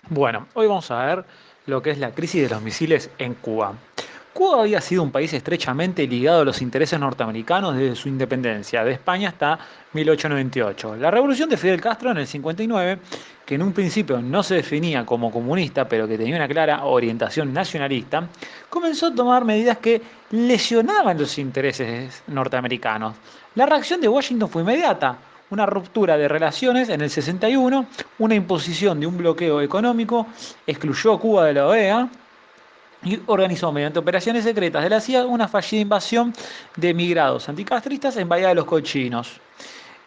Bueno, hoy vamos a ver lo que es la crisis de los misiles en Cuba. Cuba había sido un país estrechamente ligado a los intereses norteamericanos desde su independencia de España hasta 1898. La revolución de Fidel Castro en el 59, que en un principio no se definía como comunista, pero que tenía una clara orientación nacionalista, comenzó a tomar medidas que lesionaban los intereses norteamericanos. La reacción de Washington fue inmediata. Una ruptura de relaciones en el 61, una imposición de un bloqueo económico, excluyó a Cuba de la OEA y organizó mediante operaciones secretas de la CIA una fallida invasión de emigrados anticastristas en Bahía de los Cochinos.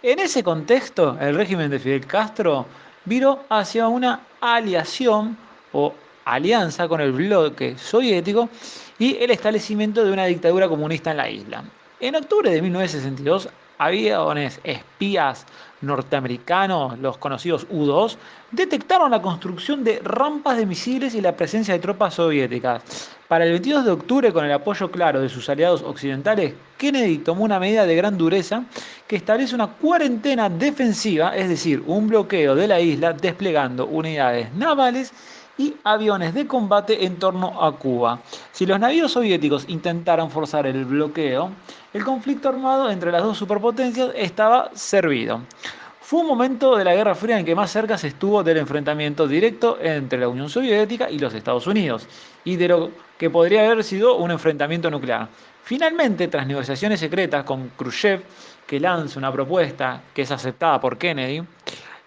En ese contexto, el régimen de Fidel Castro viró hacia una aliación o alianza con el bloque soviético y el establecimiento de una dictadura comunista en la isla. En octubre de 1962, aviones espías norteamericanos, los conocidos U-2, detectaron la construcción de rampas de misiles y la presencia de tropas soviéticas. Para el 22 de octubre, con el apoyo claro de sus aliados occidentales, Kennedy tomó una medida de gran dureza que establece una cuarentena defensiva, es decir, un bloqueo de la isla desplegando unidades navales y aviones de combate en torno a Cuba. Si los navíos soviéticos intentaran forzar el bloqueo, el conflicto armado entre las dos superpotencias estaba servido. Fue un momento de la Guerra Fría en que más cerca se estuvo del enfrentamiento directo entre la Unión Soviética y los Estados Unidos, y de lo que podría haber sido un enfrentamiento nuclear. Finalmente, tras negociaciones secretas con Khrushchev, que lanza una propuesta que es aceptada por Kennedy,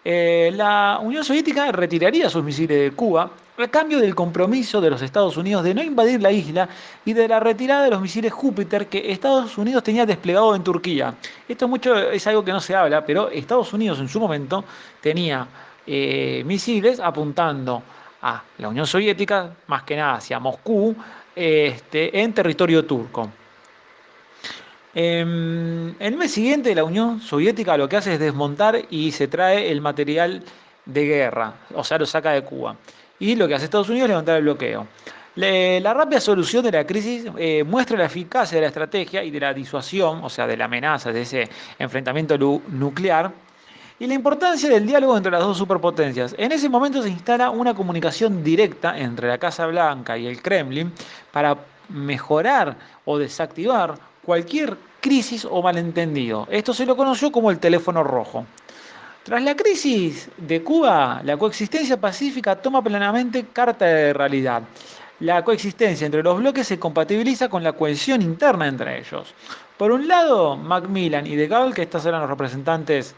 la Unión Soviética retiraría sus misiles de Cuba a cambio del compromiso de los Estados Unidos de no invadir la isla y de la retirada de los misiles Júpiter que Estados Unidos tenía desplegado en Turquía. Esto mucho es algo que no se habla, pero Estados Unidos en su momento tenía misiles apuntando a la Unión Soviética, más que nada hacia Moscú, en territorio turco. El mes siguiente, la Unión Soviética lo que hace es desmontar y se trae el material de guerra, o sea, lo saca de Cuba. Y lo que hace Estados Unidos es levantar el bloqueo. La rápida solución de la crisis muestra la eficacia de la estrategia y de la disuasión, o sea, de la amenaza, de ese enfrentamiento nuclear, y la importancia del diálogo entre las dos superpotencias. En ese momento se instala una comunicación directa entre la Casa Blanca y el Kremlin para mejorar o desactivar cualquier crisis o malentendido. Esto se lo conoció como el teléfono rojo. Tras la crisis de Cuba, la coexistencia pacífica toma plenamente carta de realidad. La coexistencia entre los bloques se compatibiliza con la cohesión interna entre ellos. Por un lado, Macmillan y De Gaulle, que estos eran los representantes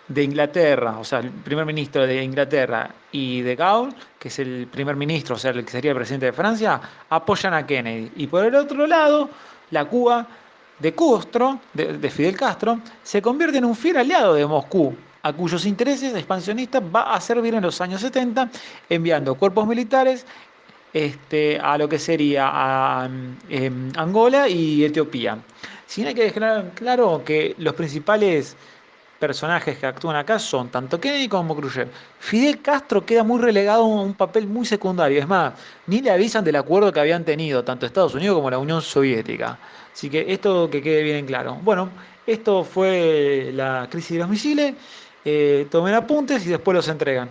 de Inglaterra, o sea, el primer ministro de Inglaterra, y de Gaulle, que es el primer ministro, o sea, el que sería el presidente de Francia, apoyan a Kennedy. Y por el otro lado, la Cuba de Castro, de Fidel Castro, se convierte en un fiel aliado de Moscú, a cuyos intereses expansionistas va a servir en los años 70, enviando cuerpos militares a lo que sería a Angola y Etiopía. Sin hay que dejar claro que los principales personajes que actúan acá son tanto Kennedy como Khrushchev. Fidel Castro queda muy relegado a un papel muy secundario. Es más, ni le avisan del acuerdo que habían tenido tanto Estados Unidos como la Unión Soviética. Así que esto que quede bien en claro. Bueno, esto fue la crisis de los misiles. Tomen apuntes y después los entregan.